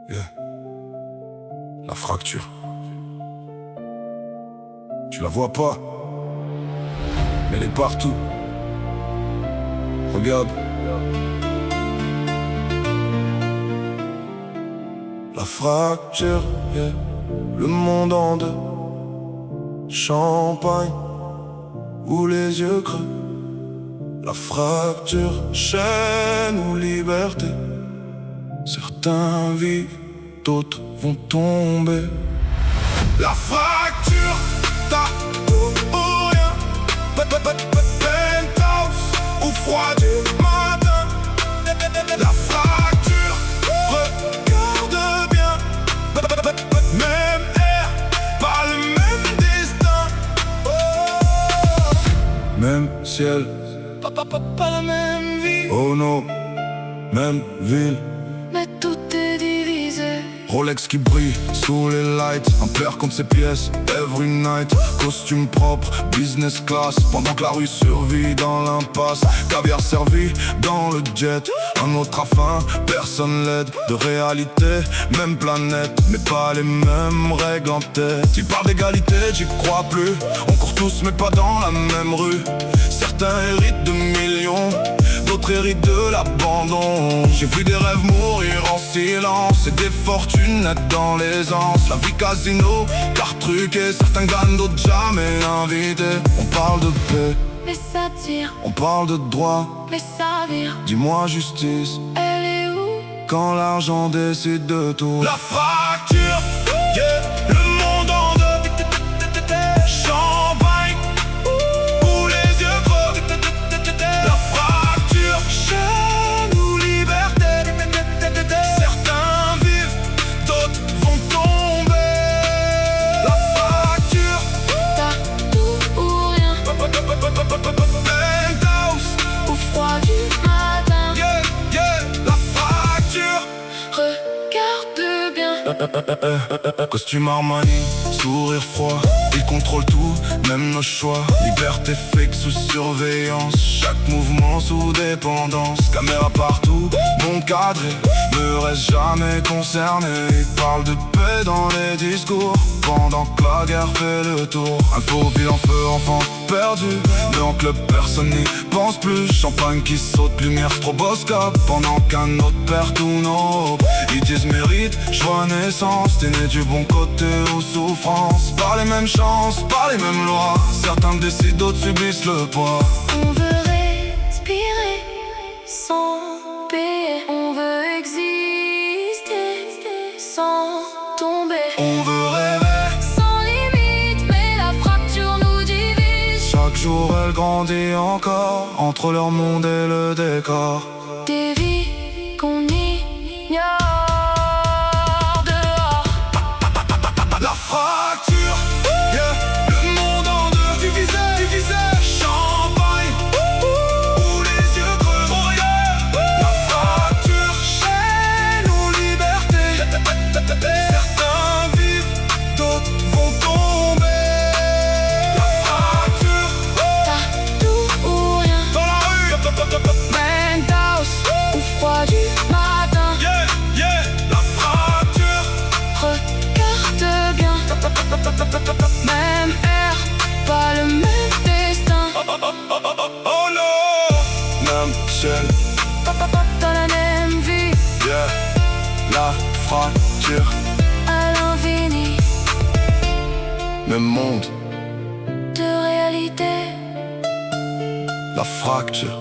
Yeah. La fracture. Tu la vois pas, mais elle est partout. Regarde. La fracture, yeah. Le monde en deux. Champagne ou les yeux creux. La fracture, chaîne ou liberté. Certains vivent, d'autres vont tomber. La fracture, t'as tout ou rien. Penthouse ou froid du matin. La fracture, regarde bien. Même air, pas le même destin. Même ciel, pas la même vie. Oh non, même ville. Mais tout est divisé. Rolex qui brille sous les lights. Un père compte ses pièces every night. Costume propre, business class. Pendant que la rue survit dans l'impasse. Caviar servi dans le jet. Un autre à faim, personne l'aide. De réalité, même planète, mais pas les mêmes règles en tête. Tu parles d'égalité, j'y crois plus. On court tous mais pas dans la même rue. Certains héritent de millions, d'autres héritent de l'abandon. J'ai vu des rêves mourir en silence et des fortunes naître dans l'aisance. La vie casino, carte truquée, certains gagnent, d'autres jamais invités. On parle de paix, Mais ça tire, on parle de droit. mais ça vire. Dis-moi justice, Elle est où? quand l'argent décide de tout. La fracture, yeah, le monde en deux. Champagne ou les yeux creux. La fracture, chaîne ou liberté. Certains vivent, d'autres vont tomber. La fracture, T'as tout ou rien. penthouse, Au froid du matin. yeah, yeah. La fracture. Regarde bien. Costume Armani, sourire froid. Il contrôle tout, même nos choix. Liberté fake sous surveillance. Chaque mouvement sous dépendance. Caméra partout, mon cadré me reste jamais concerné. Il parle de paix dans les discours pendant que la guerre fait le tour. Un faux ville en feu, enfant perdu. Mais en club personne n'y pense plus. Champagne qui saute, lumière stroboscope. Pendant qu'un autre perd tous nos hopes. Ils disent mérite, joie, naissance. T'es né du bon côté ou souffrance. Par les mêmes chances, par les mêmes lois. Certains décident, d'autres subissent le poids. On veut respirer sans payer. On veut exister sans tomber. On veut rêver, Sans limite, mais la fracture nous divise. chaque jour elle grandit encore. Entre leur monde et le décor. Des vies qu'on ignore dehors. La fracture, yeah, le monde en deux. Divisé, divisé. Champagne ou les yeux creux. Oh yeah. La fracture, chaîne ou liberté. Certains vivent, d'autres vont tomber. La fracture, T'as tout ou rien. dans la rue. Penthouse au froid du matin. Yeah, yeah. La fracture, Regarde bien. Même air, pas le même destin. oh non. Même ciel, Dans la même vie, yeah. La fracture, à l'infini même monde. de réalité. La fracture.